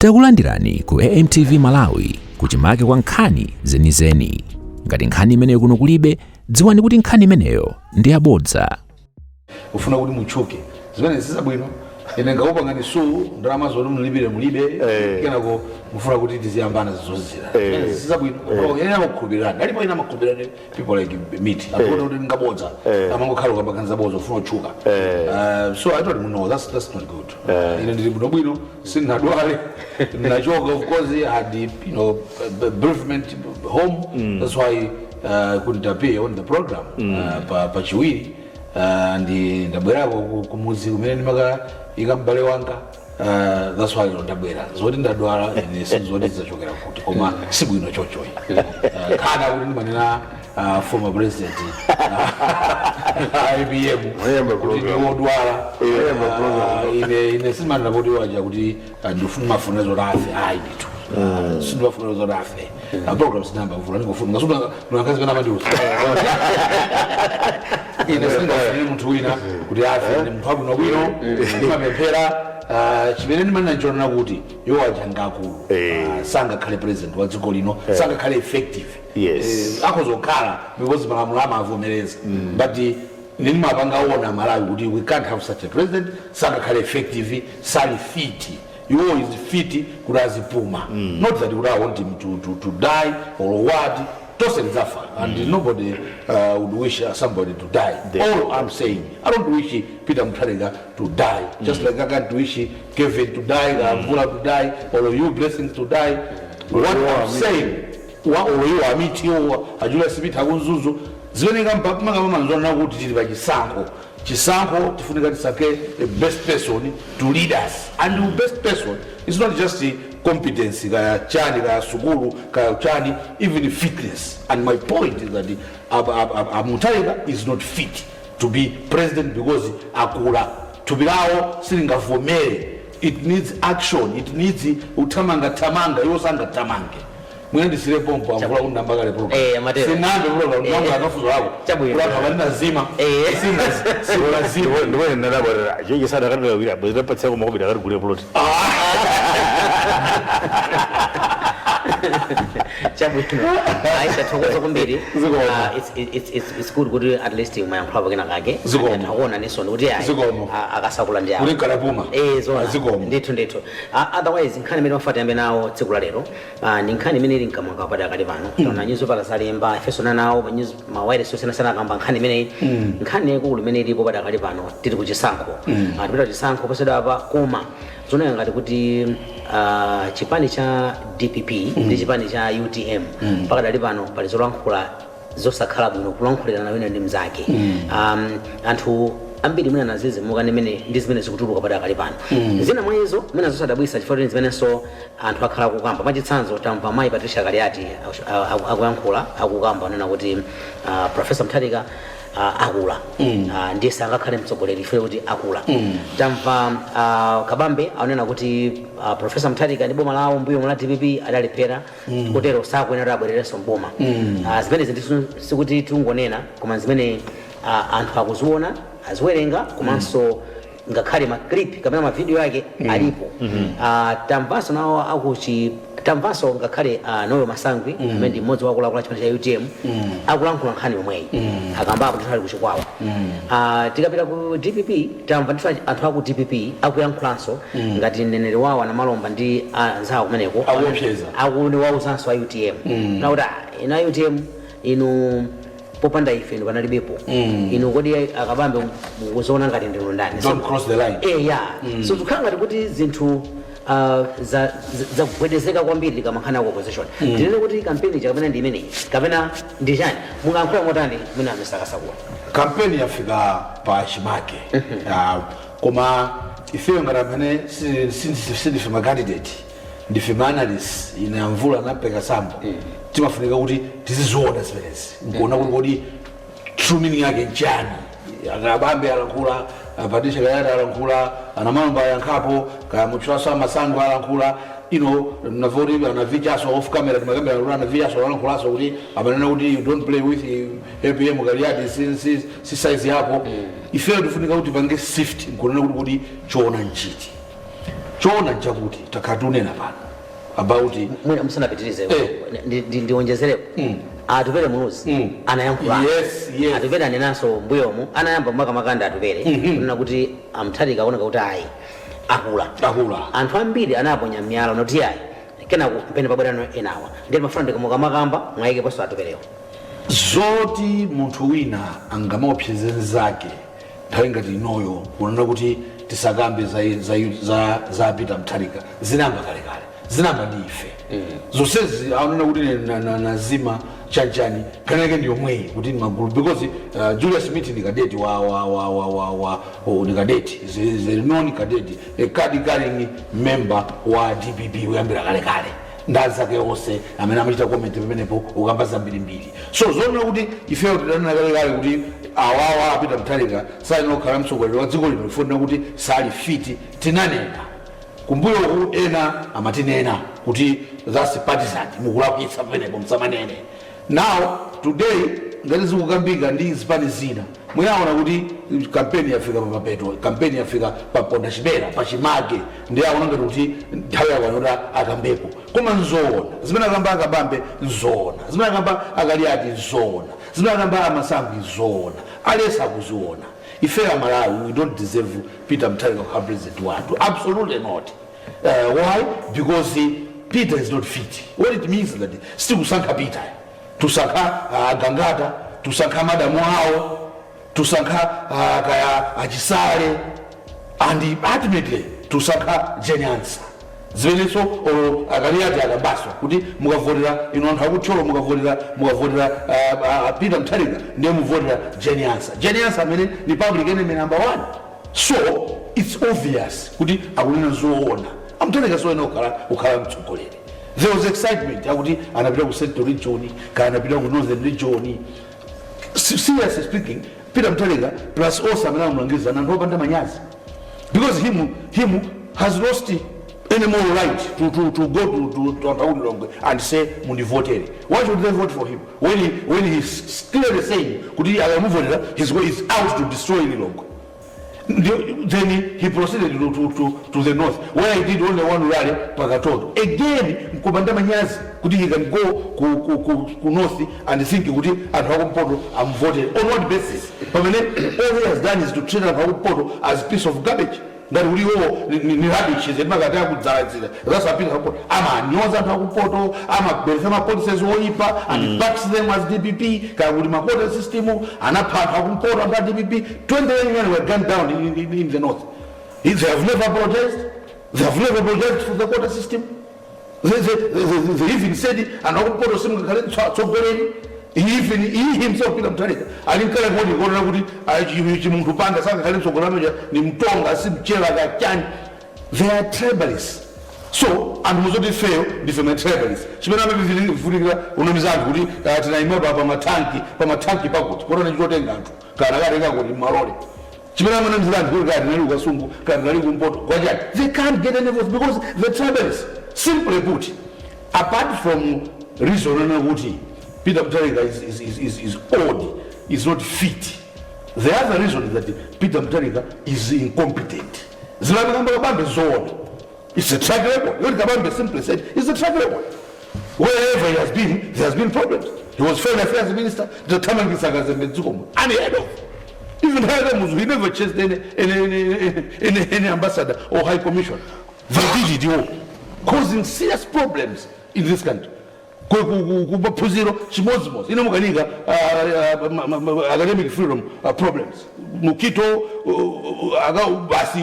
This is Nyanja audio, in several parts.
Takulandirani ku AMTV Malawi kuchimake kwa nkhani zenizeni. Ngati nkhani imeneyo kuno kulibe, dziwani kuti nkhani imeneyo ndi yabodza. Ufuna kuti muchuke zimene zisabwino ine ngaupangani su ndalama zoti mulibe kenako mufuna kuti tiziyambana zozizira zisabwino ine amakhulupirana alipo ine amakhulupirana people like meet akuona kuti ngabodza amangokhala ukabakanza bodza ufuna uchuka so I told him no, that's not good. Ine ndili bwino sinadwale nachoka. Of course I had bereavement home, that's why couldn't appear on the program pa chiwiri ndi ndabwera kumuzi kumene ndimaka ikambale wanga, that's why ndabwera zoti ndadwala ine sinzoti zachokera kuti koma sibwino chochoyi kana kuti ndimanena former president IBM kuti ndiwodwala ine simanena kuti waja kuti ndifuna mafuna zoti afe ayiditu sindibafuna zoti afe program sinamba mvula ndingofuna ngasuta nakazi kana mandiusa ine sindafuna munthu wina kuti afe ndi munthu abwino bwino ndimapemphera chimene ndimanena nchonena kuti iwo aja ngakulu sangakhale president wa dziko lino sangakhale effective akhozokhala because malamulo amavomereza but ndimapanga ona Malawi kuti we can't have such a president sangakhale effective sali fit. You is fit kuti azipuma, not that you want him to die or what. And nobody would wish somebody to die. All I'm saying, I don't wish Peter Mutharika to die, just like I can't wish Kevin to die, Mvula to die, or you blessings to die. What I'm saying, or you are meeting, or Julius Smith Agunzuzu, Zveninga Mpapamazona would deliver Chisanko tifunika tisake the best person to lead us, and the best person is not just the competence kaya chani kaya sukulu kaya chani, even fitness. And my point is that Mutharika is not fit to be president because akula tubirao silinga vomere. It needs action, it needs tamanga yosanga tamange. Mwende sile pompo amvula undambagale program sinambe program nonga akafuzo wako program walina zima sina zima nduwe nalabara jeje sada kadala wira bweza patsa ko makobira kari gure plot Aisha thokoza kumbiri it's good kuti at least mayankhula kena kake ndaona nesona kuti akasakula ndi kuli kalapuma ndithu otherwise nkhani imene mafati ambe nawo tsiku la lero ndi nkhani imene ili mkamwanga pati akali pano tona nyuzo pala salemba ifesona nawo nyuzo mawire sosena sana kamba nkhani imene nkhani yakulu imene ilipo pati akali pano tili kuchisankho tipita chisankho poseda apa koma zona ngati kuti chipani cha DPP ndi chipani cha UTM mpaka dali pano pali zolankhula zosakhala bwino kulankhulira na wina ndi mzake anthu ambiri mwina nazizi muka nemene ndi zimene zikutuluka pati akali pano zina mwezo mwina zosadabwisa chifukwa zimene so anthu akhala kukamba pachitsanzo tamva mayi Patricia Kaliati akuyankhula akukamba nena kuti Professor Mutharika akula ndiye sangakhale mtsogoleri ife kuti akula tamva Kabambe aonena kuti Professor Mutharika ndi boma lawo mbuyo mwa DPP adalephera kutero sakuyenera abwererenso mboma zimene zinthu sikuti tungonena koma zimene anthu akuziona aziwerenga komanso ngakhale ma clip kapena ma video yake alipo tamvaso nawo akuchi tamvaso ngakhale Noyo Masangwi amene ndi mmodzi wa akuluakulu chipani cha UTM akulankhula nkhani yomweyi akamba kuti ali kuchikwawa tikapita ku DPP tamva ndithu anthu aku DPP akuyankhulanso ngati mneneri wawo anamalomba ndi anzawo kumeneko akuni wauzanso a UTM nakuti ina UTM inu popanda ife ndo panalibepo inu kodi Kabambe mukuzoona ngati ndilo ndani don't cross the line so tukhala ngati kuti zinthu za kugwedezeka kwambiri kama nkhani ya opposition ndinene kuti kampeni kapena ndi imeneyi kapena ndi chani mungayankhula motani mwina amesakasakula kampeni yafika pa chimake koma ifeyo ngati amene sindife ma candidate ndife ma analyst ine Mvula napeka sambo timafunika kuti tizizoona zimenezi nkuona kuti true meaning yake njani. Kabambe alankhula, Patricia Kaliati alankhula, anamalomba yankhapo, Muchwasa Masango alankhula, navoti anavichaso off camera timakamera anavichaso alankhulaso kuti amanena kuti you don't play with APM Kaliati si size yako. Ifeyo tifunika kuti pange sift nkunena kuti choona nchiti. chona chakuti takatunena pano about mwina musanapitirize ndionjezereko atupere munuzi anayankhula yes atupere anenanso mbuyomu anayamba makamaka atupere kunena kuti Mutharika aoneka kuti ayi akula anthu ambiri anaponya miyala noti ayi kenako mpene pabwerano enawa ndiye mafuna ndikamukamakamba mwayike paso atuperewo zoti munthu wina angamaopsezeni zake nthawi ngati inoyo kunena kuti tisakambe za Peter Mutharika zinamba kalekale zinamba ndi ife zonsezi aonena kuti nazima chanchani kanake ndi yomweyi kuti ni magulu because Julius Smith ni kadeti ni kadeti is a known kadeti a card carrying member wa DPP uyambira kalekale ndazi zake onse amene amachita comment pamenepo ukamba zambirimbiri so zoona kuti ifeyo tidanena kalekale kuti awawa Peter Mutharika sainokhala mtsogoleri wa dziko lino lifunira kuti sali fiti tinanena kumbuyo ku ena amatinena kuti that's partisan mukulakwitsa pamenepo msamanene. Now today ngati zikukambika ndi zipani zina muyaona kuti kampeni yafika papeto kampeni yafika paponda chipera pachimage ndi aona ngati kuti nthawi yakanota akambepo koma nzoona zimene akamba Kabambe nzoona zimene akamba Akaliati nzoona zimene akamba Amasambi nzoona alesa kuziona. Ife Amalawi, we don't deserve Peter Mutharika to president watu. Absolutely not. Why? Because Peter is not fit. What it means is that still kusanka Peter, tusanka Gangata, tusanka Madam Wao, tusanka kaya Ajisare, and ultimately tusanka Jenyansa. Zveneso o Akaliati akabaswa kuti mukavotera inonthu akucholo mukavotera Peter Mutharika ndiye muvotera Jenyansa amene ni public enemy number 1. So it's obvious kuti akunena zoona Mutharika soena ukhala mtsogoleri. There was excitement akuti anapita ku Central Region kana anapita ku Northern Region. Seriously speaking, Peter Mutharika plus also amene amulangiza na ndopanda manyazi because him has lost any more right to go to Antawuni and say Mundivotere. Why should they vote for him when he's clearly saying he's out to destroy Lilongo? Then he proceeded to the north where he did only one rally Pagatoto. Again, Mkubanda Manyazi kuti he can go to north and think kuti Antawuni I'm voted on what basis? All he has done is to treat Antawuni as a piece of garbage. That we ni rubbish is magata kudzalazira that's what people ama nyoza ntakupoto ama bersema policies oipa and backs them as DPP ka uli makota system anapha kumpoto anda DPP 20 years were gunned down in the north. They have never protested for the quota system. They even said anakumpoto simukale tsogoleni. He himself Peter Mutharika alinkala ngoni ngona kuti chimuntu panga sanga kale mtsogolano ni mtonga simchela kachani. They are tribalists. So and muzoti fail different tribalists chimene amevifunika unomizana kuti tinaimba pa matanki pakuti korona chitotenga anthu kana katenga kuti malole chimene amenomizana kuti kati nali ukasungu kati nali kumpoto kwachani. They can't get any votes because the tribalists simply put apart from reason kuti Peter Mutharika is old, is not fit. The other reason is that Peter Mutharika is incompetent. It's a track record. What Kabambe simply said, it's a track record. Wherever he has been, there has been problems. He was Foreign Affairs Minister, the and even he never chased any ambassador or high commission. They did it, causing serious problems in this country. Kupuziro chimozimos inomukanika academic freedom problems mukito basi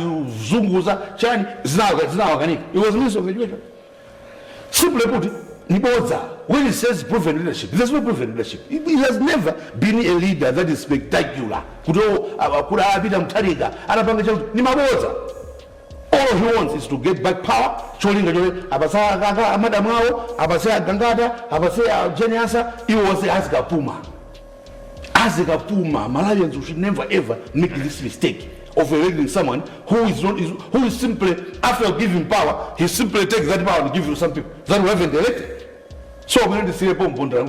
zunguza chani zinawakanika. It was Minister of Education. Simply put, Niboza, when he says proven leadership, there's no proven leadership. He has never been a leader that is spectacular. Kuda Peter Mutharika anapanga ni maboza. All he wants is to get back power. Abasa Madam Wao, Abasa Gangata, Abasa Jenyansa. He was as Puma. As Puma, Malawians should never ever make this mistake of electing someone who is simply after giving power, he simply takes that power and gives to some people that we haven't elected. So when the CFO Pundra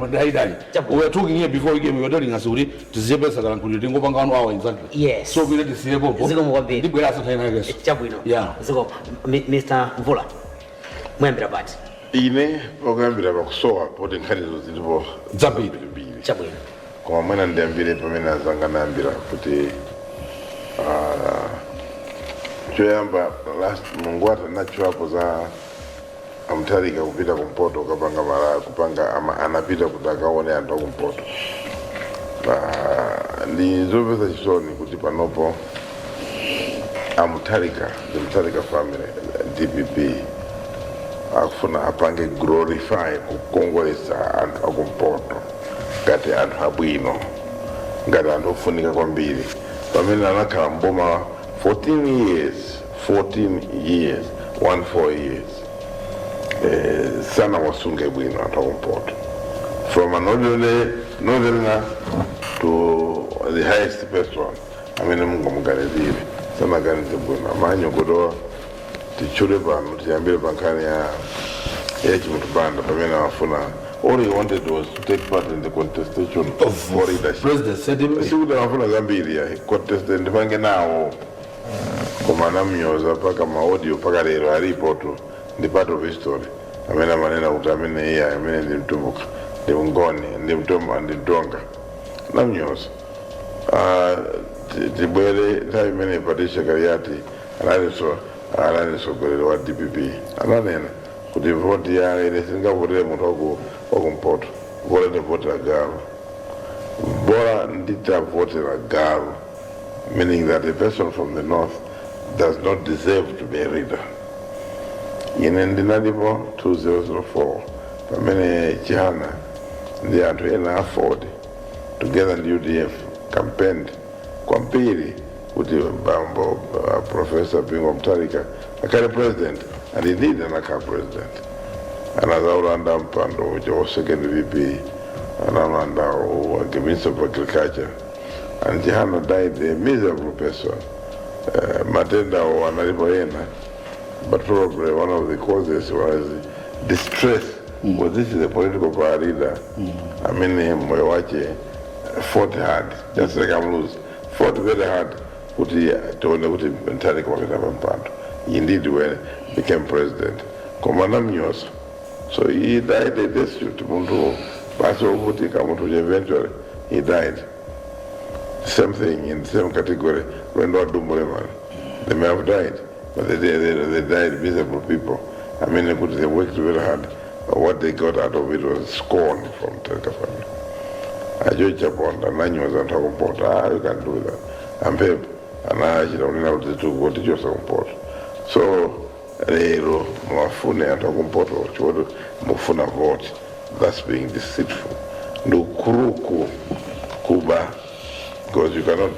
we were talking here before we came, we were telling us to disable and put it in Gopanga hour exactly. Yes. So we let the CFO Yeah. Mr. Mvula. Mwembira bati. Ine ogambira bakusowa poti nkhani zilipo Zabiri. Chabwino. Kwa mwana ndiambire pamene azanga nambira kuti choyamba last mungwata nachoapo za Mutharika kupita kumpoto kapanga mara kupanga ama anapita kuti akaone anthu akumpoto. Ndizopeza chisoni kuti panopo Mutharika, the Mutharika family, DPP akufuna apange glorify kukongolesa anthu akumpoto ngati anthu abwino ngati anthu ofunika kwambiri pamene anakhala mboma 14 years 4 years sana wasunge bwino anthu akumpoto from an northerner to the highest person amene mungamuganizire sanaganize bwino amanyo kudowa tichule pano tiyambire pankhani ya chimutupanda pamene wafuna all he wanted was to take part in the contestation of leadership. President said him. Sikuti wafuna zambiri ya contestant ndipange nawo koma namnyoza paka maaudio paka lero alipo tu ndi part of history amene amanena kuti amene iye amene ndi mtumbuka ndi mngoni ndi mtumba ndi mtonga namnyoza tibwere nthawi imene ipatisha kaliyati analisogolero wa DPP ananena kuti voti ya ile singavotera munthu wakumpoto volete votera galu bora nditavotera galu meaning that a person from the north does not deserve to be a leader. Ine ndinalipo 2004 pamene Chihana ndi anthu ena afford together ndi UDF campaigned kwambiri kuti bambo Professor Bingo Mutharika akale president and indeed anakhala president anazaulanda mpando wa second VP analanda Minister of Agriculture and Chihana died a miserable person. Matenda wanalipo yena, but probably one of the causes was distress. Well, this is a political power leader. I mean, Mwewache fought hard, just like Amluz, fought very hard. Kuti Mutharika wakitapa mpando. Indeed, when became president, Komanda Mnyosa. So he died a destitute. Muntu Baso Kuti Kamutu eventually he died. Same thing in the same category. When they may have died, but they died miserable people. I mean, they worked very hard. What they got out of it was scorn from Mutharika family. I judge upon the manuals and talk about you can do that. I'm Pep, and I don't know what to just support. So, Rero, Mafune, and Takumpoto, Mufuna vote, that's being deceitful. No Kuruku, Kuba, because you cannot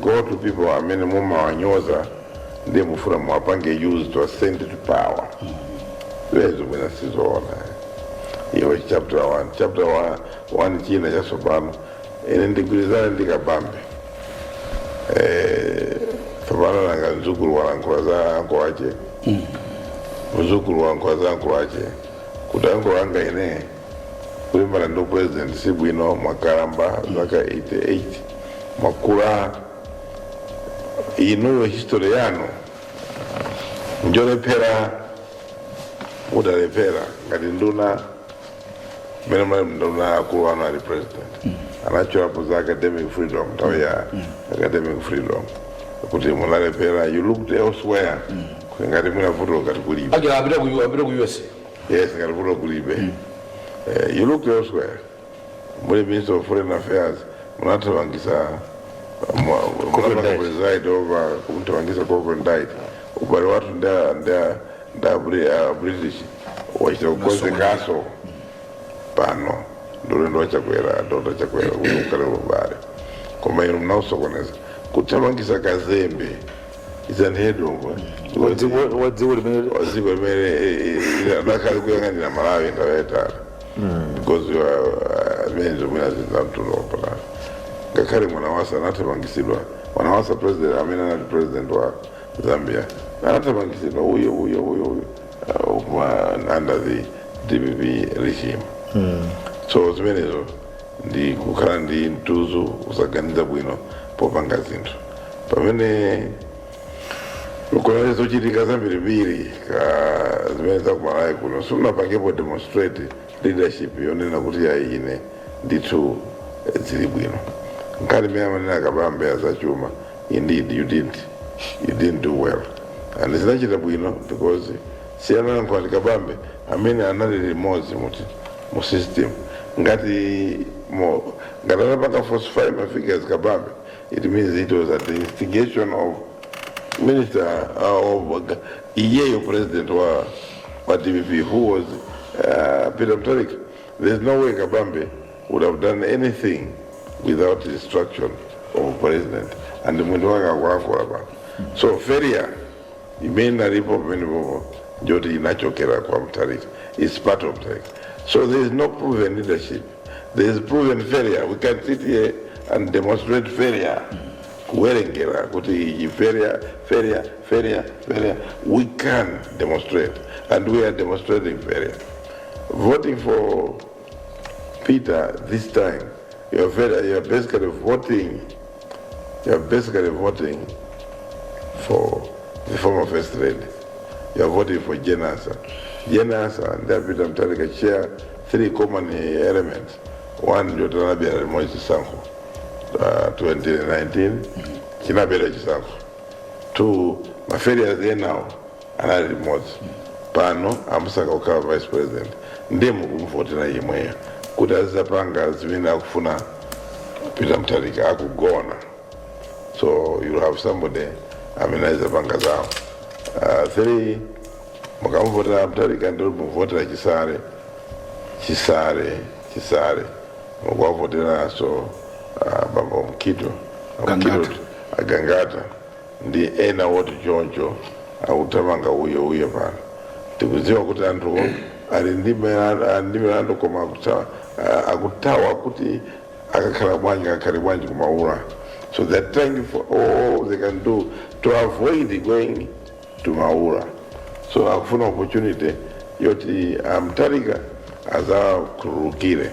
go to people, I mean, Muma Wanyoza, they Mufuna Mwapange used to ascend to power. Where's the winners is all? It was chapter 1. Chapter 1, China Jasobano, and the Grizan Ndika Kabambe. Fabana Nanga Zukuru Wankwaza Ankwache. Zukuru Wankwaza Ankwache. Kudango Anga Ine. Kulimba no president, Sibuino, Makaramba, Zaka 88. Makura. Ino historiano. Njole Pera. Udalepera. Gadinduna. Mena Kuwana the president. And actually was academic freedom. Academic freedom. You looked elsewhere. Yes, you looked elsewhere. When the Minister of Foreign Affairs, Munatawangisa preside over Munatawangisa Cochran died. But what they're British, which of course the castle. Pano, Dorendo Chakwera, Dota Chakwera, Ukarabare. Combine now so one is Kutamangisa Kazembe is an head over. What the word was in Amalawi because you are many winners in that to know. Kakari Manawasa, Natamangisidwa, when I was a president, I mean, not president of Zambia. Natamangisidwa, under the DPP regime. So zimenezo ndi kukhala ndi mtuzo usaganiza bwino popanga zinthu pamene ukonale zochitika zambirimbiri ka zimene zakumalawi kuno simunapangepo demonstrate leadership yonena kuti yayi ine ndithu zili bwino nkhani imene amanena Kabambe azachuma indeed you didn't do well and zinachita bwino because siyana nkhwali Kabambe amene anali limodzi mu system ngati anapanga falsify my figures Kabambe, it means it was at the instigation of Minister of EA President wa DPP, who was Peter Mutharika. There's no way Kabambe would have done anything without the instruction of President. And the Mutharika. So failure, imena ripo penipo joti inachokera kwa Mutharika. It's part of Mutharika. So there is no proven leadership. There is proven failure. We can sit here and demonstrate failure. Kuwerengera kuti failure. We can demonstrate, and we are demonstrating failure. Voting for Peter this time, you are basically voting for the former First Lady. You are voting for Jenasa. Jenasa and Peter Mutharika share 3 common elements. One, Jotanabia Remoji Sanko, 2019, Kinabela Chisanko. 2, Maferia there now, and I remote. Pano, Amusaka Okawa Vice President. Ndemu kumfotina yemwe. Kudaza panga zimina kufuna Peter Mutharika akugona. So you'll have somebody amenize panga zao. 3, mukamvota Mutharika ndio mvota Chisare. Mwavotera so baba Mkito Agangata ndi ena wote choncho autamanga uyo pana tikuziwa kuti anthu ali ndime koma akutawa kuti akakhala bwanji kumaula. So they're trying for all they can do to avoid going to Maula. So akufuna opportunity yoti Mutharika azakurukire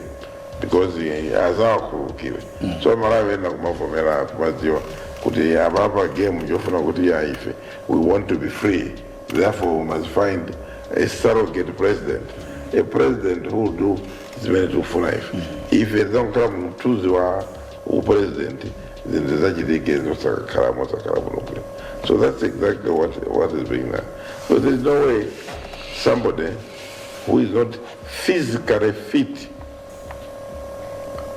because azakurukire. So Malawi ena kumavomera kumaziwa kuti ababa game yofuna kuti yaife. We want to be free. Therefore we must find a surrogate president. A president who will do zimene tikufuna ife. If they don't come mtuzi wa president, then so that's exactly what is being done. So there is no way somebody who is not physically fit,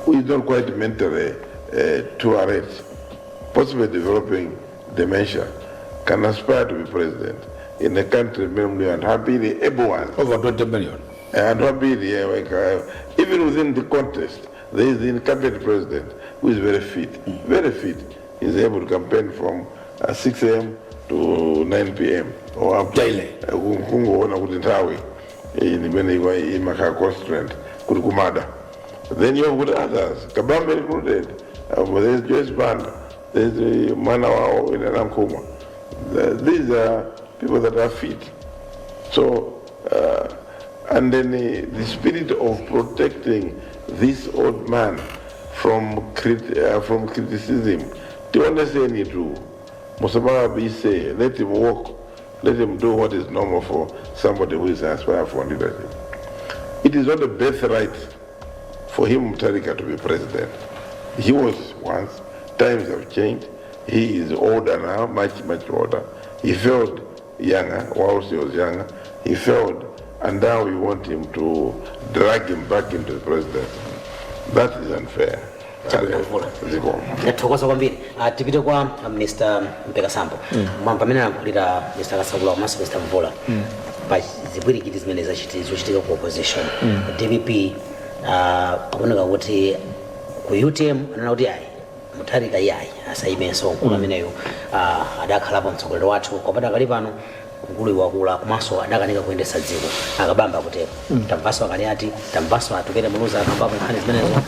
who is not quite mentally tolerant, possibly developing dementia, can aspire to be president in a country and happily everyone. Over 20 million. And happily, even within the contest, there is the incumbent president who is very fit. He's able to campaign from 6 a.m. to 9 p.m. or up daily. Then you have got others. Kabambe included. There's Joyce Banda. There's Manawao in Anamkuma. These are people that are fit. So, and then the spirit of protecting this old man from criticism. Do you understand it too? Musabara be say, let him walk, let him do what is normal for somebody who is aspiring for leadership. It is not a birthright for him, Mutharika, to be president. He was once, times have changed. He is older now, much older. He felt younger whilst he was younger. He felt, and now we want him to drag him back into the presidency. That is unfair. Thokoza kwambiri tipite kwa Mr. Mpeka Sambo pamene anakulira Mr. Kasagula komanso Mr. Mvula pa zibwirikiti zimene zochitika ku opposition. DPP akuoneka kuti ku UTM anena kuti ayi Mutharika yayi asayimenso mkulu ameneyo adakhalapo mtsogoleri wathu kopanda kali pano mkulu wakula komanso adakanika kuyendetsa dziko akabamba kutero tamvaso akali ati tamvaso atukere muluza akambapo nkhani zimenezo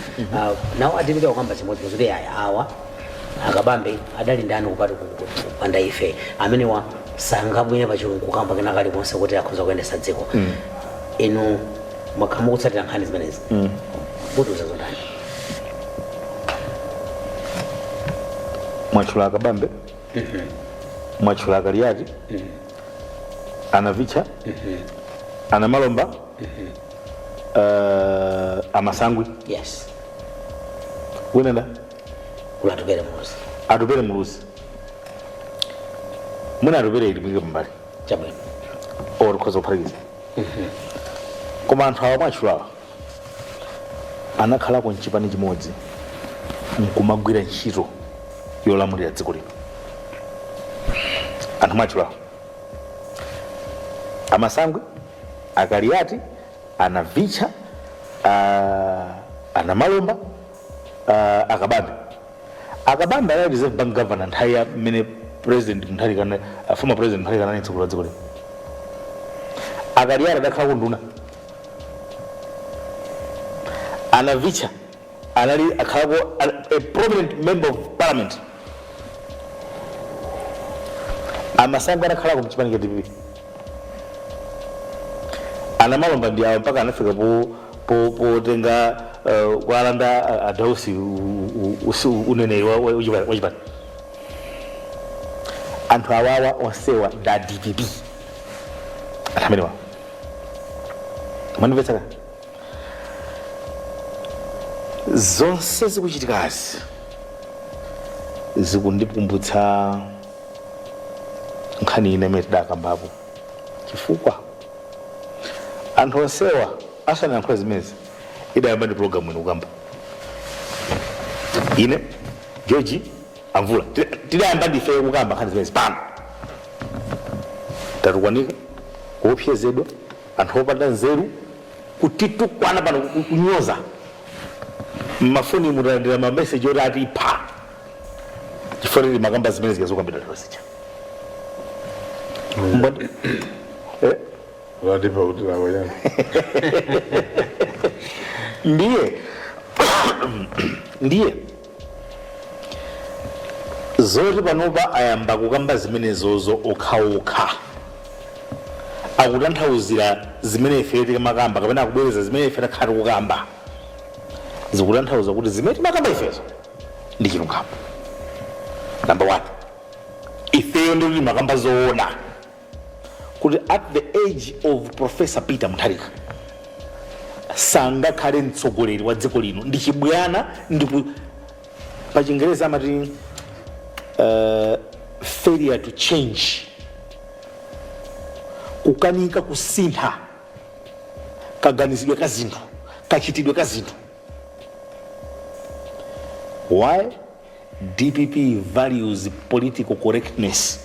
nawo adipita kukamba chimodzi kuti ayi awa akabambe adali ndani kupanda ife amenewa sangabwine pachilungu kukamba kenakali konse kuti akhoza kuyendetsa dziko inu mwakhamu kutsatira nkhani zimenezi butuza zondani mwachula Kabambe mwachula Kaliyati anavicha ana Malomba amasangwi yes wenenda kula tupere mulusi atupere mulusi muna atupere ilimike pambali chabwino or kozo pharikiza koma anthu awa mwachulawa anakhalako mchipani chimodzi nkumagwira ntchito yolamulira dziko lino anthu mwachulawa amasangwi Akaliyati anavicha ana Malomba Akabambe anali reserve bank governor nthawi ya mmene president Mutharika former president Mutharika anatsekula dziko lino. Akaliyati adakhala kunduna anavicha anali akhalako a prominent member of parliament. Amasangwi anakhalako mchipani cha DPP. Ana Malomba ndi awo mpaka anafika tenga kwalanda adausi unene wachipani. Anthu awawa onsewa da DPP amenewa manimvetsera zonse zikuchitikazi zikundikumbutsa nkhani ine imene tidakambapo chifukwa anthu onsewa asanayankhula zimezi idayamba ndi program ino kukamba ine George Amvula tidayamba ndife kukamba nkhani zimezi pano tatukwanika kuopsezedwa anthu opanda nzeru kutitukwana pano kunyoza mmafoni mutalandira mameseji oti ati pha chifanire makamba zimene zikazokambira losija Wadipa kuti lawo yani. Ndiye zoti panopa ayamba kukamba zimenezozo okhaokha akutanthauzira zimene ife timakamba kapena akubwereza zimene ife takhati kukamba zikutanthauza kuti zimene timakamba ifezo ndi chilungamo. Number 1 ifeyo ndi timakamba zoona kuti at the age of Professor Peter Mutharika sangakhale mtsogoleri wa dziko lino ndi chibwana ndi pa Chingereza amati failure to change, kukanika kusintha kaganizidwe ka zinthu kachitidwe ka zinthu. Why? DPP values political correctness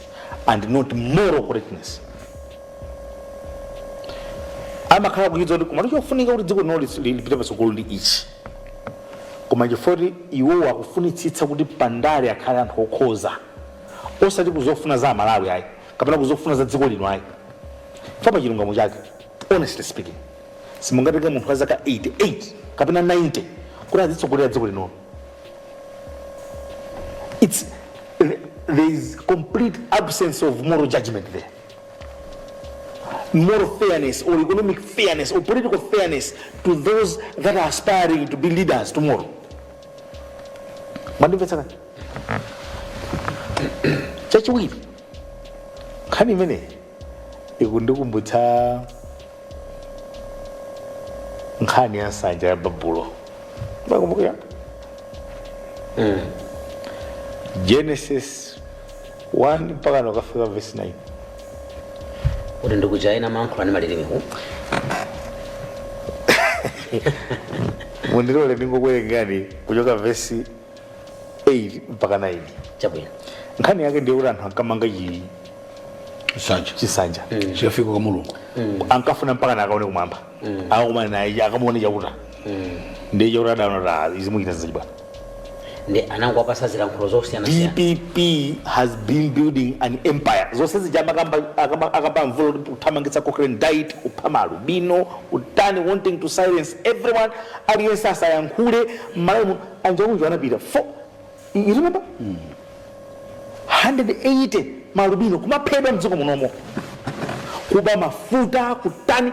and not moral correctness. Amakhala kuyizo kuti kumalo chofunika kuti dziko lino lipite patsogolo ndi ichi koma chifoti iwo wakufunitsitsa kuti pandale akhale anthu okhoza osati kuzofuna za Malawi ayi kapena kuzofuna za dziko lino ayi. Fapa chilungamo chake honestly speaking simungatenge munthu wa zaka 88 kapena 90 kuti azitsogolera dziko lino. There is complete absence of moral judgment there. Moral fairness or economic fairness or political fairness to those that are aspiring to be leaders tomorrow. Mandimvetsera chachiwiri nkhani imene ikundikumbutsa nkhani ya nsanja ya babulo bakumbuka Genesis 1 mpaka nokafika verse 9 kuti ndikujaina mankhula ndi malilime mundirole ndingokuwerengani kuchoka verse 8 mpaka 9. chabwino nkhani yake ndiyo kuti anthu ankamanga chisanja chikafika kwa Mulungu ankafuna mpaka nakaone kumwamba akakumana naye akamuone chakuta ndiye chakuta adaona izimuchita zachibwana. ndi anango apasa zilankhulo zosiyana-siyana. DPP has been building an empire. Zonse zijamba akamba mvulo kuthamangitsa Cochrane diet kupha malubino utani wanting to silence everyone aliyense asayankhule malamu anjakunjo anapita you remember 180 malubino kumaphedwa mdziko munomo kuba mafuta kutani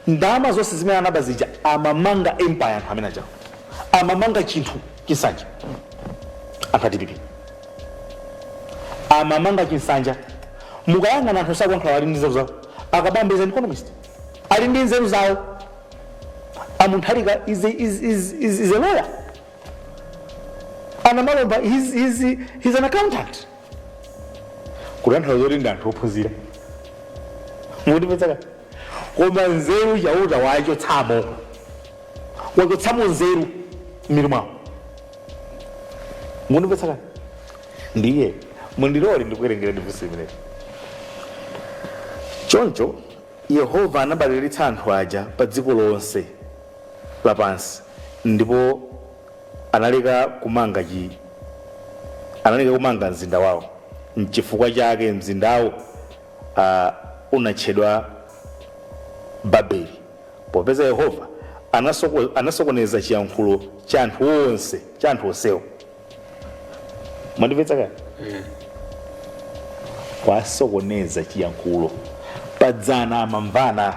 ndama zonse zimene anabazija amamanga empire anthu amene aja amamanga chinthu chisanja anthu a DPP amamanga chinsanja mukayang'ana anthu sakuyankhula ali ndi nzeru zawo Akabambe is an economist ali ndi nzeru zawo Mutharika is a lawyer Malomba he's an accountant kulanthula zoti ndi anthu ophunzira mundipetsaka koma nzeru chauta wachotsamo nzeru m'miro mwawo mundipetsaka ndiye mundilole ndikuwerengera ndifunso imeneyi choncho Yehova anabalalitsa anthu aja pa dziko lonse lapansi ndipo analeka kumanga mzinda wawo n'chifukwa chake mzindawo unatchedwa Babeli popeza Yehova anasokoneza chiyankhulo cha anthu onsewo mwandipetsaka wasokoneza chiyankhulo padzana amamvana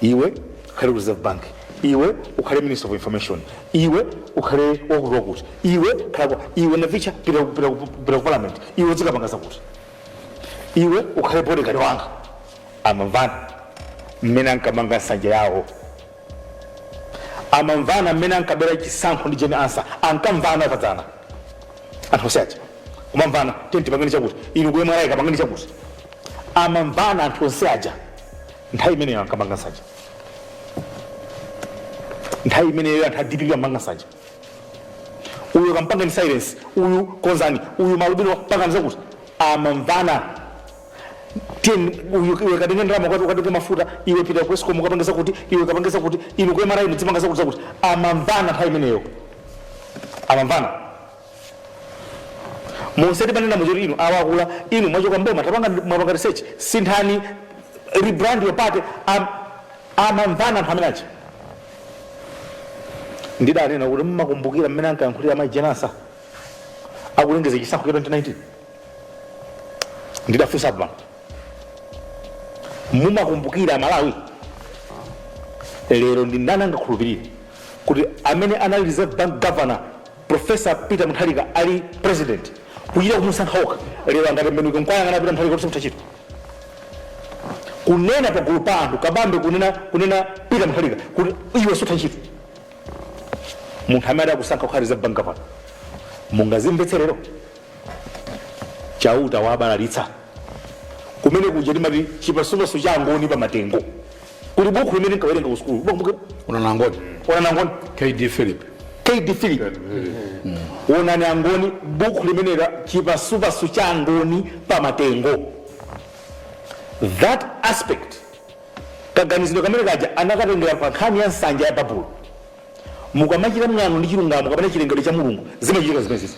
iwe ukhale Reserve Bank iwe ukhale Minister of Information iwe ukhale wakuti iwe navicha pita ku parliament iwe uzikapanga zakuti iwe ukhale bodyguard wanga amamvana mmene ankamanga nsanja yawo amamvana mmene ankabera chisankho ndi jeni answer ankamvana padzana anthu oseaja kumamvana tenti pangani chakuti inu kuye mwalaika pangani chakuti amamvana anthu oseaja nthawi imeneyo ankamanga nsanja nthawi imeneyo anthu a DPP amanga nsanja uyu kampanga ni silence uyu konzani uyu malubiro pangani zakuti amamvana uyu katenga ndalama ukatoke mafuta iwe pita ku Eskom ukapangisa kuti iwe kapangisa kuti inu kuye maraini dzimangisa kuti amamvana nthawi imeneyo amamvana museti panena mujori inu awakula inu mwachoka mboma mwapanga research sinthani rebrand your party amamvana anthu amenachi ndidanena kuti mmakumbukira mmene ankayankhulira majenasa akulengeza chisankho cha 2019 ndidafunsa pano mumakumbukira Malawi lero ndi ndani angakhulupirire kuti amene anali Reserve Bank Governor Professor Peter Mutharika ali president kuchita kumusankha okha lero angatembenuke nkwayang'ana Peter Mutharika kuti simutachita kunena pagulu pa anthu Kabambe kunena Peter Mutharika kuti iwe sutachita munthu amene akusankha kukhala Reserve Bank Governor mungazimvetserero chauta wabalalitsa kumene kuja timati chipasupasu cha ngoni pa matengo kuli buku limene nkawerenga ku skulu unanangoni KD Philip unani angoni buku limene chipasupasu cha ngoni pa matengo that aspect kaganizidwe kamene kaja anakatengera pa nkhani ya nsanja ya babulo mukamachita mng'ano ndi chilungamo kapena chilengedwe cha mulungu zimachitika zimenezi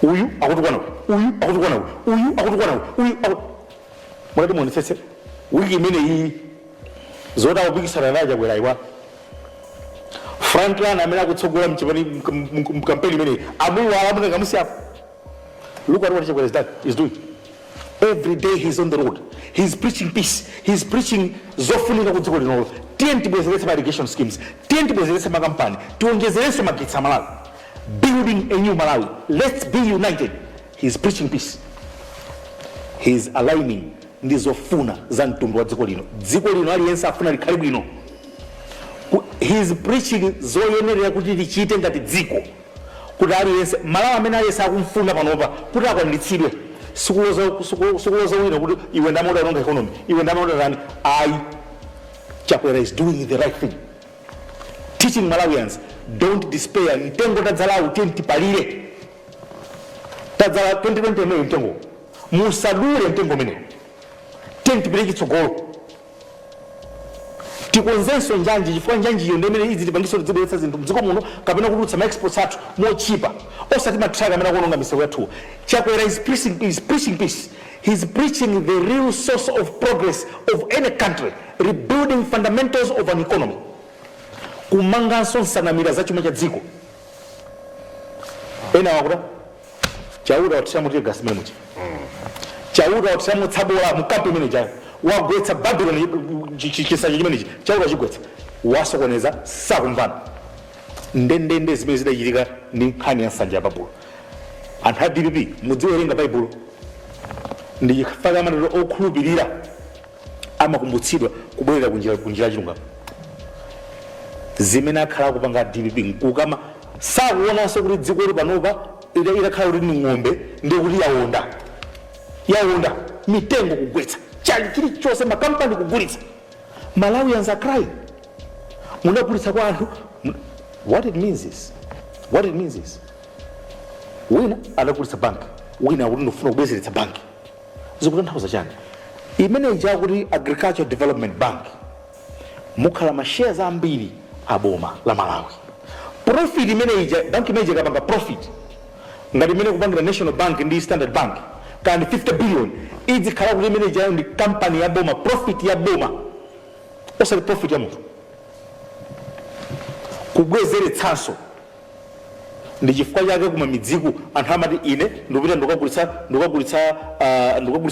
uyu akutukwana uyu akutukwana uyu akutukwana uyu mwati muonetsetse wiki imene iyi zoti akupikisana naja kwera iwa Franklin amene akutsogola mkampeni imeneyi amuyiwala amukangamusiyapo look at what Chakwera is doing every day he's on the road he's preaching peace he's preaching zofunika kudziko linolo tiye tibwezeretse ma irrigation schemes tiye tibwezeretse makampani tionjezeretse magetsi Malawi building a new Malawi let's be united he's preaching peace he's aligning ndi zofuna za mtundu wa dziko lino aliyense afuna likhale bwino he's preaching zoyenerera kuti lichite ngati dziko kuti aliyense Malawi amene aliyense akumfuna panopa kuti akwaniritsidwe sikuloza wina kuti iwe ndamoda longa economy iwe ndamoda rani Chakwera is doing the right thing teaching Malawians don't despair mtengo tadzala utenti palire tadzala 2020 imeneyo mtengo musadule mtengo mene tenti pireki tsogolo tikonzenso njanji chifukwa njanji iyo ndemene izi tipangiso tizibweretsa zinthu mdziko muno kapena kutulutsa ma exports athu mochipa osati matraka amene akuononga misewu yathu Chakwera is preaching peace he's preaching the real source of progress of any country rebuilding fundamentals of an economy kumanganso nsanamira za chuma cha dziko ena wakuda chauta watishamu tiye gasi mene muchi chauta watishamu tsabola mukampi mene chayo wagwetsa Babylon chisanja chimenechi chauta chigwetsa wasokoneza sakumvana ndendende zimene zidachitika ndi nkhani ya nsanja ya Babulo. Anthu a DPP mudziwerenga baibulo ndi chifukwa amaneno okhulupirira amakumbutsidwa kubwerera kunjira chilungamo zimene akhala kupanga DPP nkukama sakuonanso kuti dziko li panopa idakhala kuti ni ng'ombe ndi kuti yawonda mitengo kugwetsa chali chilichonse makampani kugulitsa. Malawians are crying. Munagulitsa kwa anthu. What it means is wina adagulitsa banki wina kuti ndofuna kubwezeretsa banki zikutanthauza chani imene chakuti Agricultural Development Bank mukhala mashares ambiri aboma la Malawi profit imene ija banki imene ikapanga profit ngati imene kupangira National Bank ndi Standard Bank kandi 50 billion izikhala kuti imene ija ndi company ya boma profit ya boma osati profit ya munthu kubwezeretsanso ndi chifukwa chake kuma midziku anthu amati ine ndikupita ndikagulitsa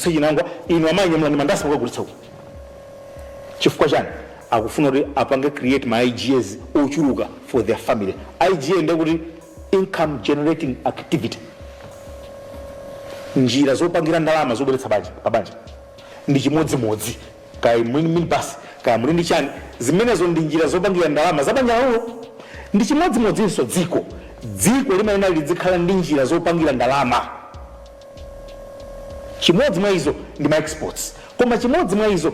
chinangwa ine amanyamulani mandasi mukagulitsa uku chifukwa chani akufuna kuti apange create ma IGAs ochuluka for their family. IGA ndekuti income generating activity njira zopangira ndalama zobweretsa pabanja ndi chimodzimodzi kaya muli minibus kaya muli ndi chani zimenezo ndi njira zopangira ndalama zabanja lawo ndi chimodzimodzinso dziko limayenera lidzikhala ndi njira zopangira ndalama. Chimodzi mwa izo ndi ma exports koma chimodzi mwa izo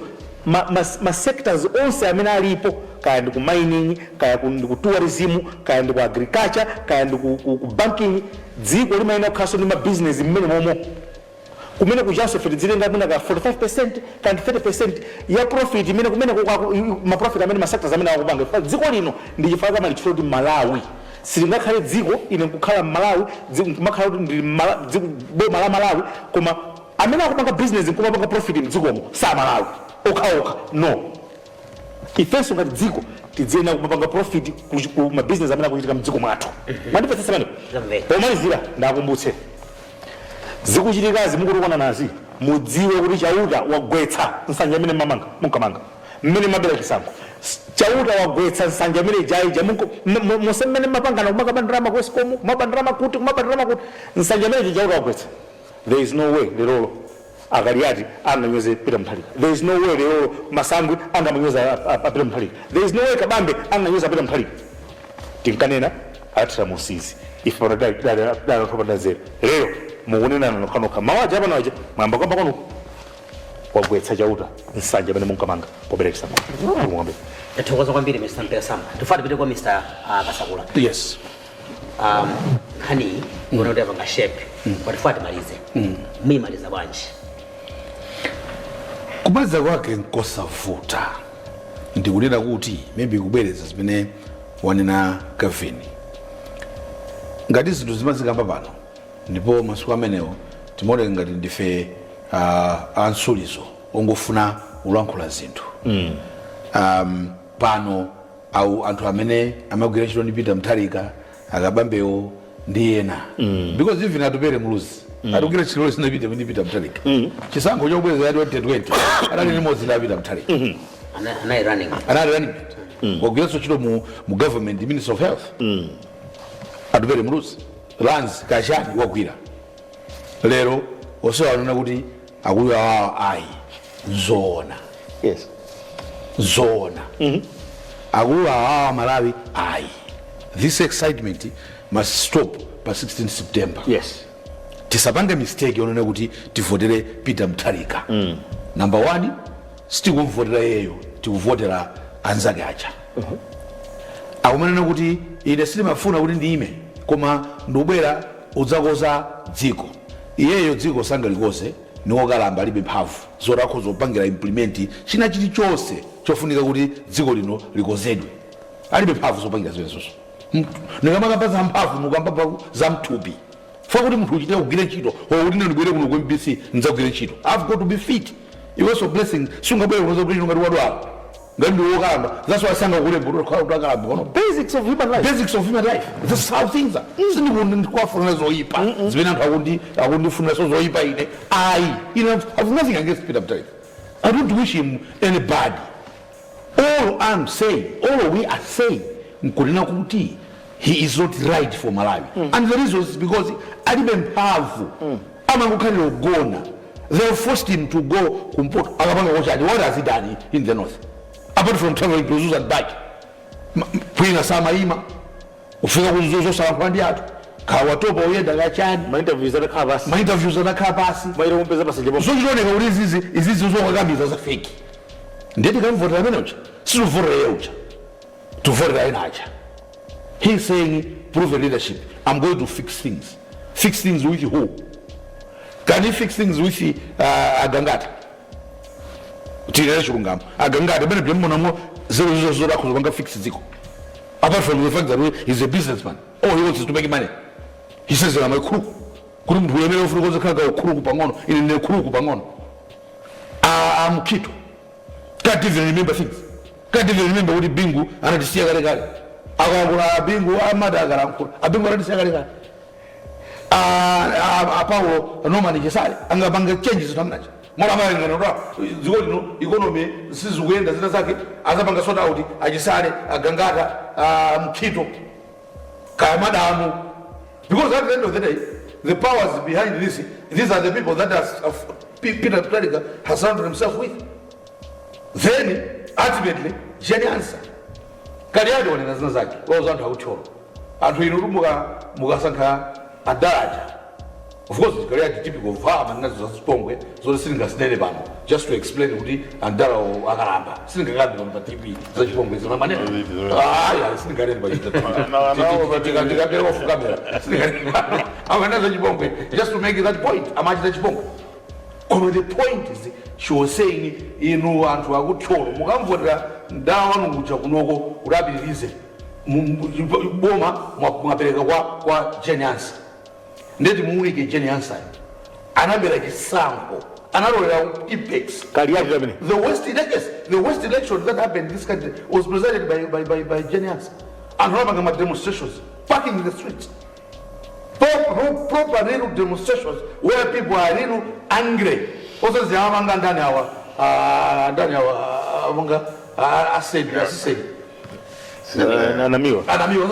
ma sectors onse amene alipo kaya ndi ku mining kaya ndi ku tourism kaya ndi ku agriculture kaya ndi ku banking dziko limayenera kukhalanso ndi ma business mmene momwe kumene kujanso fete zilenga mwina ka 45% kandi 30% ya profit imene kumene ma profit amene ma sectors amene akupanga dziko lino ndi chifukwa kama lichifuna kuti Malawi silingakhale dziko ine nkukhala Malawi kumakhala kuti ndi boma la Malawi koma amene akupanga business nkumapanga profit mdzikomo sa Malawi okha no ifenso ngati dziko tidziyenera kumapanga profit ku ma business amene akuchitika mdziko mwathu mandipetsa pano pomalizira ndakumbutse zikuchitikazi mukutukwana nazi mudziwe kuti chauta wagwetsa nsanja imene munkamanga mmene mabera chisankho chauta wagwetsa nsanja imene jaija musemene mapangana kumakabandira kwesikomo kumabandira kuti nsanja imene chauta wagwetsa. There is no way lero akaliati ananyoze Peter Mutharika. There is no way lero Masangwe angamanyoza Peter Mutharika. There is no way Kabambe ananyoza Peter Mutharika. Tinkanena atira musizi if dala topa zero lero muonena nokanoka mawaja hapa nawaja mwamba kwamba kwanu wagwetsa chauta nsanja imene munkamanga pobera chisankho ngombe. Tathokoza kwambiri Mr. Mpera Sama. Tufati pite kwa Mr. Kasakula. Yes. Hani ngono panga shape watufati malize mimaliza bwanji kumaliza kwake nkosavuta ndikunena kuti maybe kubwereza zimene wanena Kavini ngati zinthu zimazikamba pano ndipo masiku amenewo timaoneka ngati ndife ansulizo ongofuna ulankhula zinthu pano au anthu amene amagwira ntchito ndi Peter Mutharika akabambewo ndi ena because even atupere muluzi atukira chilo sinapita ndi Peter Mutharika chisankho chobweza ya 2020 anali limodzi la Peter Mutharika anali running wagwira ntchito mu government Ministry of Health atupere muluzi lands kashani wagwira lero osewa anona kuti akuyo ayi zona yes zona akuyo Malawi ayi. This excitement must stop by 16 September. Yes. Tisapange mistake yonena kuti tivotere Peter Mutharika. Number 1, sitikuvotera yeyo, tikuvotera anzake acha. Akumanena kuti ine sitimafuna kuti ndiime, koma ndubwera udzakoza dziko. Iyeyo dziko sangalikoze niwokalamba alibe mphamvu zorakho zopangira implement china chilichonse chofunika kuti dziko lino likozedwe. Alibe mphamvu zopangira zimenezo. Nikamaka za mphamvu mukamba za mthupi fa kuti munthu uchite kugwira ntchito kuti ndibwere kuno ku MBC ndzagwira ntchito. I've got to be fit. It was a blessing sungabwere kuno kuti ngati wadwala ngati ndiwokalamba that's why sanga kulembo kwakalamba kono basics of human life. This is how things are. Ndikwafuna zoyipa zimene anthu akundifuna zoyipa ine ayi ine have nothing against Peter Mutharika I don't wish him any bad. All I'm saying, all we are saying, he is not right for Malawi. And the reason is because I didn't have they forced him to go Kumpot. What has he done in the north? Apart from traveling to Zuz and back. Pwina Samaima, Ufika Uzuzo Sampadiat, Kawatobo Yeda Lachan, my interviews at the Kabas, my interviews on the Kabasi, my own business. So you don't know is this Uzo as a fake. Did he come for the minute? So for a to for the Naja. He's saying, prove leadership. I'm going to fix things. Fix things with who? Can he fix things with Agangata? Agangata, fix it. Apart from the fact that he's a businessman, all he wants is to make money. He says, I'm a crew. I'm Kito. Can't even remember things. Can't even remember what the bingo and the Siaga. Bingo, I'm mad. I've been going to say, Apollo, no money, and the bank changes so much. Economy, this is when the Zaki, Azabanga Sodaudi, Ajisari, Agangata, Kito, Kamadamu. Because at the end of the day, the powers behind this, these are the people that Peter Clerica has surrounded himself with. Then, ultimately, Jenny answer. Kariado in Nazaki, was on Haucho. And we Mugasanka, Adaraja. Of course, it's very typical of farm and not just Pongwe, so the singers Neneban, just to explain who the Andara or Agaramba. Singer on the TV, such Pongwe is my money. Ah, yes, Singer by the I'm another Pongwe, just to make that point. I'm at that Pongwe. The point is, she was saying, you know, and to a good show, Mugamboda, down, which are no rabbit reason. Boma, Mapega, Genius. Ndeti muulike Jenny answer. Anabela kisampo. Another impacts. The West election that happened in this country was presided by Jenny answer. And Ramagama demonstrations, parking in the streets. Proper real demonstrations where people are real angry. Also, the Amanga I said. Anamiwa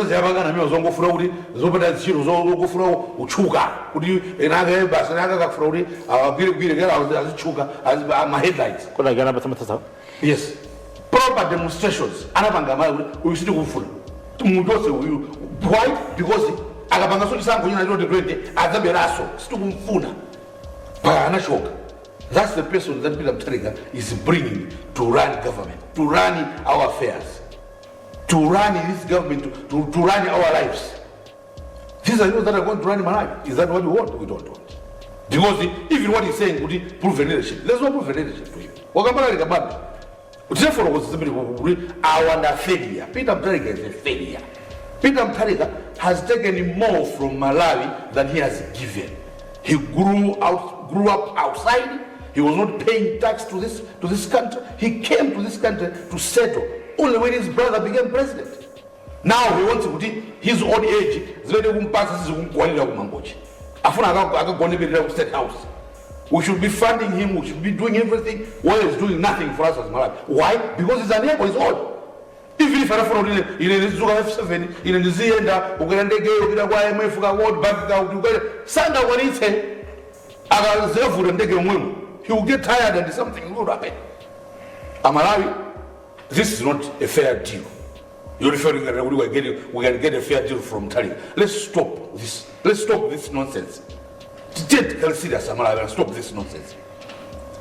ziyabanga namiwa zongofuna kuti zopata zintchito zongofuna utchuka kuti enake basi enake kakufuna kuti awagwirigwire azitchuka ma headlines. Kuna gana batamathasa. Yes, proper demonstrations anapanga mali kuti uyisiti kufuna munthu wose uyu. Why? Because akapanga soti sango nyina loti 20 adzaberaso sitikufuna anachoka. That's the person that Peter Mutharika is bringing to run government, to run our affairs, to run this government, to run our lives. These are those that are going to run Malawi. Is that what we want? We don't want. Because even what he's saying would prove leadership. There's no proof leadership to him. Wakamala Kabambe. Therefore, was our failure. Peter Mutharika is a failure. Peter Mutharika has taken more from Malawi than he has given. He grew up outside. He was not paying tax to this country. He came to this country to settle. Only when his brother became president. Now he wants to put his old age. State House. We should be funding him. We should be doing everything while he's doing nothing for us as Malawi. Why? Because he's unable. He's old. Even if I don't know, in the F7, in the Zenda, World Bank, Sanda what he said, he will get tired and something will happen. Amalawi, this is not a fair deal. You're referring that we're going to get a fair deal from Tari. Let's stop this. Let's stop this nonsense. Take serious, Amalawi, and stop this nonsense.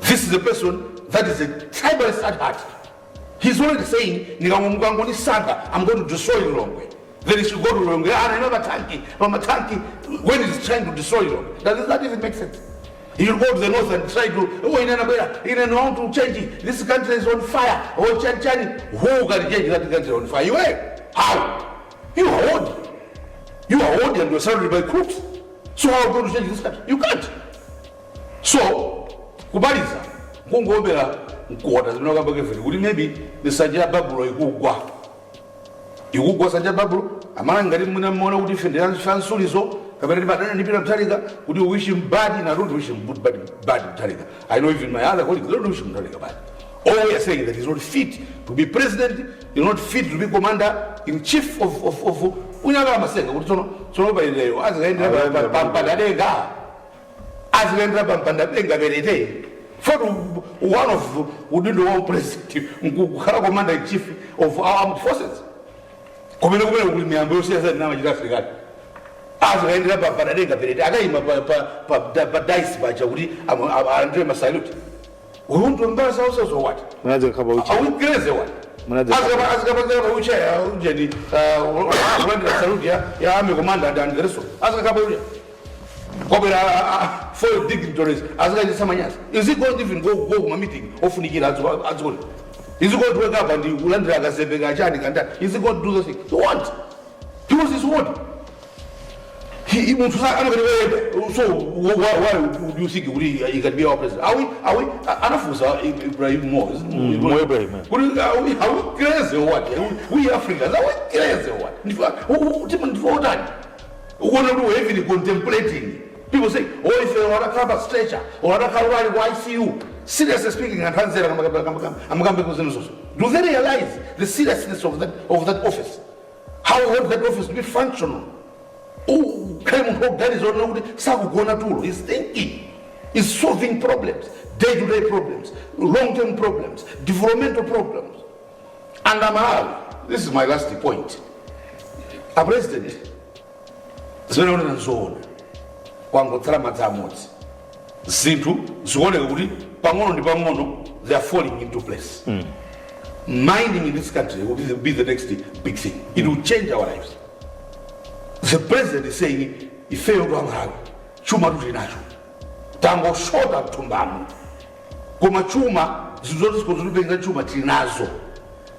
This is a person that is a tribalist at heart. He's already saying, I'm going to destroy you wrong way. Then he should go to wrong way. And another tanky, when he's trying to destroy you wrong. Does that even make sense? He'll go to the north and try to, want to change it. This country is on fire. Who can change that country on fire? You are. How? You are old. You are old and you're surrounded by crooks. So how are you going to change this country? You can't. So, Kubaliza, maybe the Sajja Baburo Igugwa Sajja Baburo, Amangari Muna Mono defenders, Fansurizo, kapena ndimadana ndi Peter Mutharika kuti wish him bad, and I don't wish him bad Mutharika. I know even my other colleagues don't wish Mutharika bad. All we are saying that he's not fit to be president, he's not fit to be commander-in-chief of Unyaka Masenga. So by the way, as I ended up Pampadadenga, as I ended up Pampadadenga, for one of who didn't know president, commander-in-chief of our armed forces. Come with me, I'm going to say now, you as I ended up Pampadadenga, I got him a dice by Jawudi, I'm doing my salute. We want to embarrass ourselves or what? Are we crazy or what? As I'm a commander and the rest of for dignitaries, as I did some years. Is it going to even go to a meeting of Nikila as well? Is it going to wake up and the Ulandra as a Begajani and that? Is it going to do the thing? What? Because it's what? He wants to say, so why would you think he can be our president? Are we Anafusa Ibrahim more? Are we crazy or what? We Africans, are we crazy or what? Who done? Who want to do everything contemplating? People say, oh, if you're on a car stretcher or on a car ride, why see you? Seriously speaking, and do they realize the seriousness of that office? How we want that office to be functional? Oh, that is not he's thinking, he's solving problems, day-to-day problems, long-term problems, developmental problems. And this is my last point. A president, zone, they are falling into place. Mining in this country will be the next big thing. It will change our lives. The president is saying, he failed to Amalawi, chuma tutinacho. Tango shota tumbamu. Kuma chuma, zizote zikozulipenga chuma tinazo.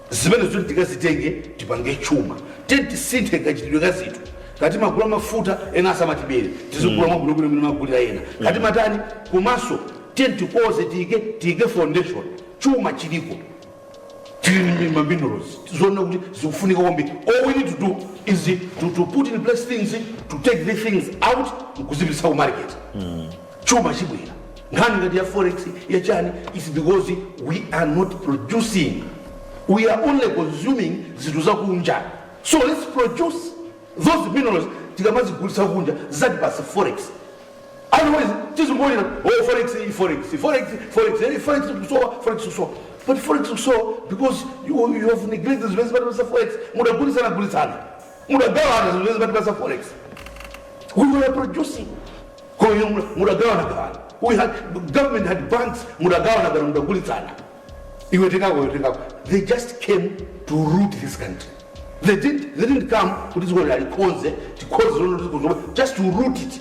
Zimene zote tikazitenge, tipange chuma. Tenti sinthenga chitidweka zitu. Kati magula mafuta, ena asa matibeli. Tizikula magulugulu minu magulira ena. Kati matani, kumaso, tenti koze tige foundation. Chuma chiliko. All we need to do is to put in place things, to take the things out, because market. Chuma chibwira. Ngani ya forex ya chani is because we are not producing. We are only consuming zitu za kunja. So let's produce those minerals tikamazi kulisa kunja zati basi forex. Otherwise, this is going forex so. But forex so because you have neglected the business of forex. Forex. We were producing. We had government had banks. They just came to root this country. They didn't come to this world just to root it.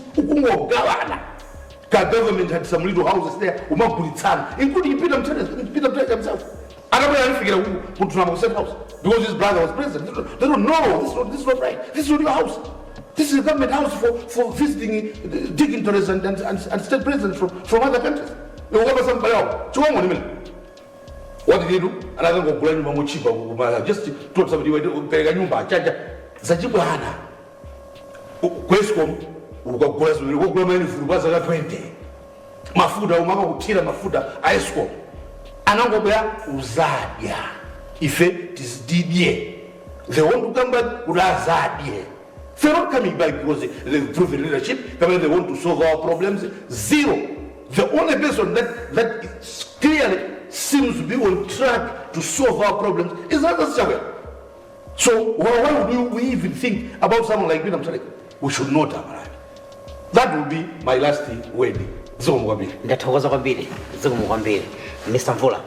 Government had some little houses there, including Peter Mutharika himself. I don't figure out who to house because his brother was president. They don't know this is not right. This is not your house. This is a government house for visiting dignitaries and state presidents from other countries. What did he do? Another go blame Mamuchiba, just told somebody Peranyumba, Chaja, Zajibana, Quescom. Ukakulasulukubaza 20 mafuta umaka kutira mafuta aisco anangobya uzadya ife tisdidye they want to come back uzadye. They're not coming back because they've proven leadership. They want to solve our problems. Zero. The only person that clearly seems to be on track to solve our problems is Akatswiri. So why would we even think about someone like Peter Mutharika? We should not have arrived. That will be my last word. Ndathokoza kwambiri. Mr. Mvula.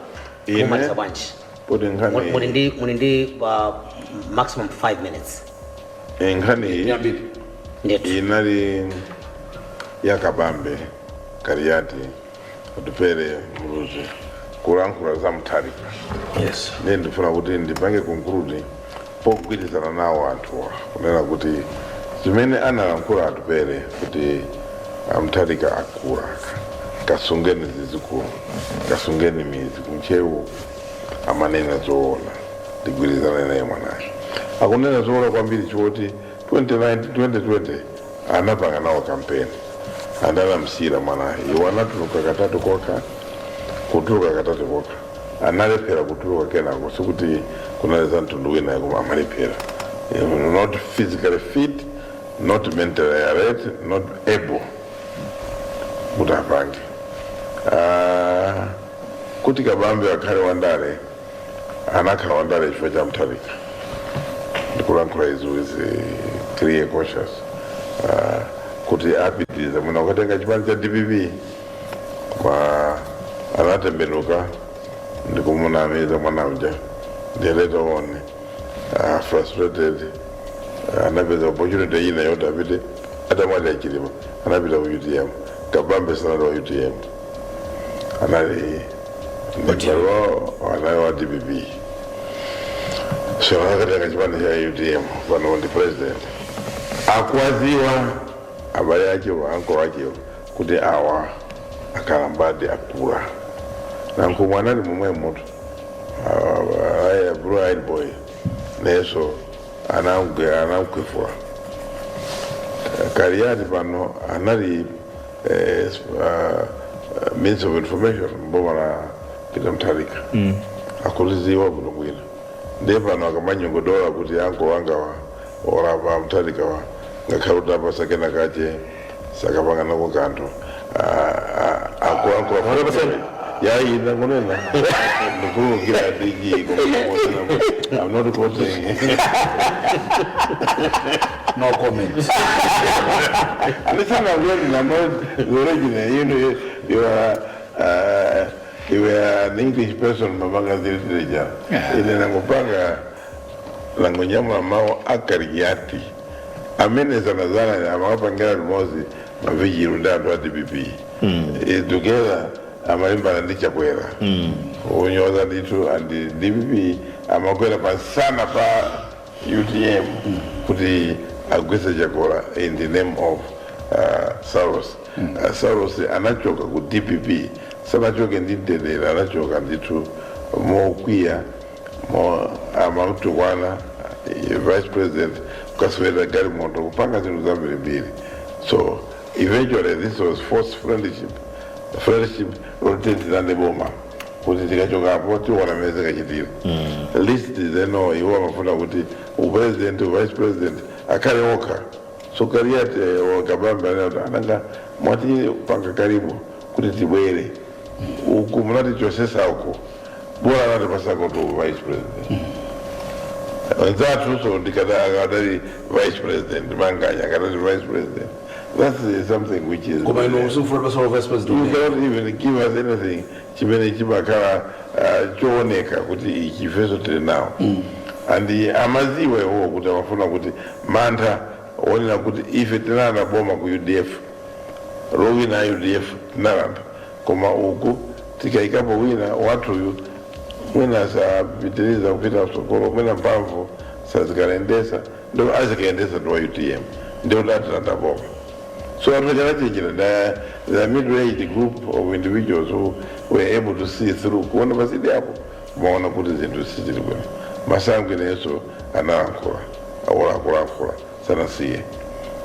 Kumaliza bwanji. Munindi maximum 5 minutes. Ngani inali ya Kabambe Kariati utupere mruzi kulankula za Mutharika. Yes. Ndifuna kuti ndipange conclude pokugwirizana nawo anthu kunena kuti zimene analankhula atupere kuti Mutharika akura kasungeni zizikulu kasungeni mizi kumchewu amanena zoona ndigwirizana naye mwanayo akunena zoona kwambiri choti 2020 anapanga nawo kampeni andalamsira mwana iwana tuluka katatu koka kutuluka katatu koka analephera kutuluka kenako sikuti kunaleza mtundu wina amalephera not physically fit, not mentally alert, not able kuti apange kuti Kabambe akhale wandale anakhala wandale chifukwa cha Mutharika ndikulankhula izi with clear conscious kuti apitirize mwina ukatenga chipani cha DPP kwa anatembenuka ndikumunamiza mwana uja later on frustrated anapeza opportunity ina yote apite hata mwali achilima anapita ku UTM Kabambe sanali wa UTM anali ndibalo wa DPP so akatenga chipani cha UTM pano ndi president akwaziwa abale yake wanko wake kuti awa akalambadi akula nanko mwana ali mumwe mutu blue eyed boy neso anakwefula kaliyati pano anali means of information mboma na Peter Mutharika akuliziwa kuno kwina ndiye pano akamanyongodola kuti anko wanga orapa Mutharika wa ngakhaluta apa sakena kache sakapanga nako kanto akuanko yaida kunena ndikulukira DG I'm not quoting No comment. listen, I'm not the original. You know, you are an English person, mabanga zilitreja. Ile nangopanga langonyama mao akariati. Amene zanazana ya mawapangela lumozi maviji rundatu wa DPP. Together, amalimba na ndicha kwela. Unyoza nditu and DPP amakwela pasana pa UTM kuti agwese chakora in the name of Saros. Saros anachoka ku DPP. Sanachoke nditendera anachoka nditu mokwiya amautukwana vice president ukaswera galimoto kupanga zinthu zambiri mbiri. So eventually this was forced friendship rotated boma kuti tikachoka apo tiona meze kachitira list zeno iwo amafuna kuti upresident vice president akhale okha. So kariyati Kabambe ananga mwati panga karibu kuti tibwere uku munati chosesa uku bora anati pasako to vice president nzatu so ndikadali vice president manganya kadali vice president. That's something which is Kuma ino usufura pasako vice president. You cannot even give us anything chimene chibakala chooneka kuti ichifeso tili now. And amaziwe huo kuti amafuna kuti mantha onena kuti ife tinana boma ku UDF rowina UDF tinalanda koma uku tikaikapo wina watu yu mwina sapitiliza kupita sokolo mwina mpamvu sazikaendesa ndo azikaendesa tuwa UTM ndio datilanda boma. So the middle-aged group of individuals who were able to see through kuona basidi hapo maona kuti zintu sijili kwene masangu neso anankula awala kula sana siye.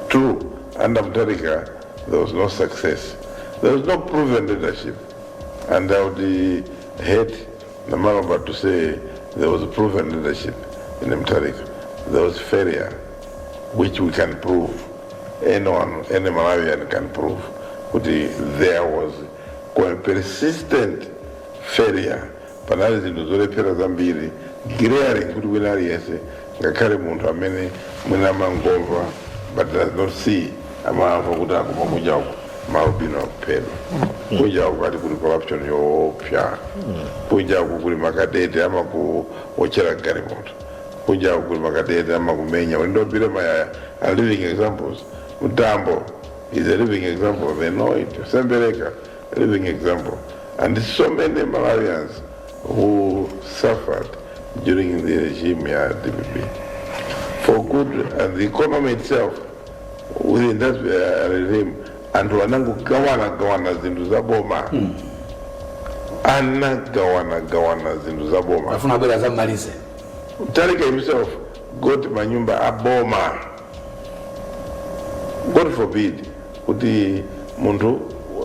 True, under Mutharika there was no success, there was no proven leadership, and I would hate Namalamba to say there was a proven leadership in Mutharika. There was failure which we can prove. Anyone, any Malawian can prove that there was persistent failure. Panali zinuzole pera zambiri, glaring kuti winari yese, ngakari muntu amene mwina mangomva, but does not see amafa kuti akuma kuja uku, marubino kupelo. Kuja uku ati kuti corruption yoopya. Kuja uku kuti makadete ama kuochera gari muntu. Kuja uku kuti makadete ama kumenya. Wendo bile maya are living examples. Mutambo is a living example. They know it. Sembeleka, a living example. And so many Malawians who suffered during the regime at DPP. For good, and the economy itself, within that regime, and wanangu gawana zindu za boma. Ana gawana zindu za boma. Afuna bela za malize. Mutharika himself got manyumba a boma. God forbid kuti muntu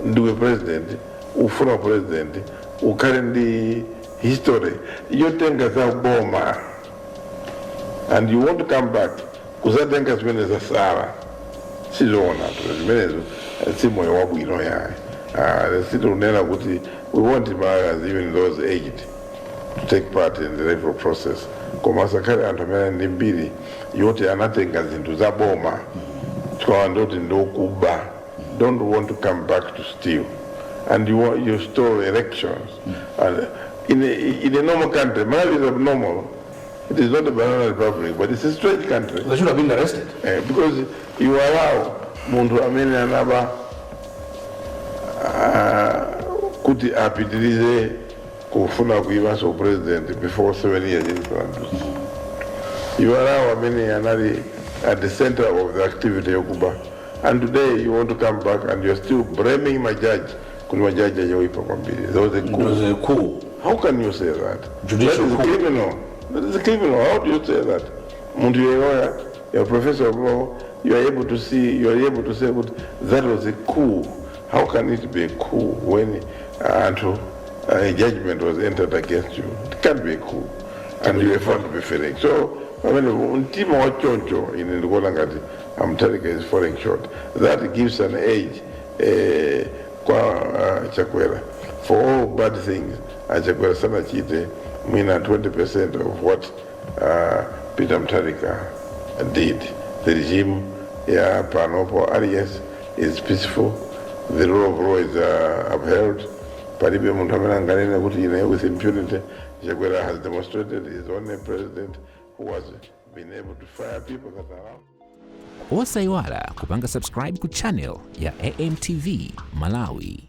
ndiwe president ufuna president ukhale ndi history yotenga za boma and you want to come back kuzatenga zimene zasala sizoona zimenezo si moyo wabwino yaye situnena kuti we want Malawians even those aged to take part in the electoral process koma sakhale anthu amene ndi mbiri yoti anatenga zinthu za boma tikawa ndoti ndokuba don't want to come back to steal and you stole elections and in a normal country Malawi is abnormal. It is not a banana republic, but it's a strange country. They should have been arrested. Because you allow muntu amene anaba kuti apitirize kufuna kuiva so president before 7 years in front. You allow amene anali at the center of the activity yokuba. And today you want to come back and you're still blaming my judge. Kuti my judge ajoipa kwambiri. That was a coup. It was a coup. How can you say that? Judicial that is coup. Criminal. That is criminal. How do you say that? Muntu you're a lawyer, you're a professor of law, you are able to say that was a coup. How can it be a coup when a judgment was entered against you? It can't be a coup. And you are found to be failing. So, I mean, untima wa choncho in Ngolangati, Amutarika is falling short. That gives an age kwa Chakwera. For all bad things, Chakwera sana chite, mwina 20% of what Peter Mutharika did. The regime, Panopo Arias is peaceful. The rule of law is upheld. Paribe Muntamana Ngarena Guti with impunity. Chakwera has demonstrated he is the only president who has been able to fire people that are out. Osaiwala kupanga subscribe ku channel ya AMTV Malawi.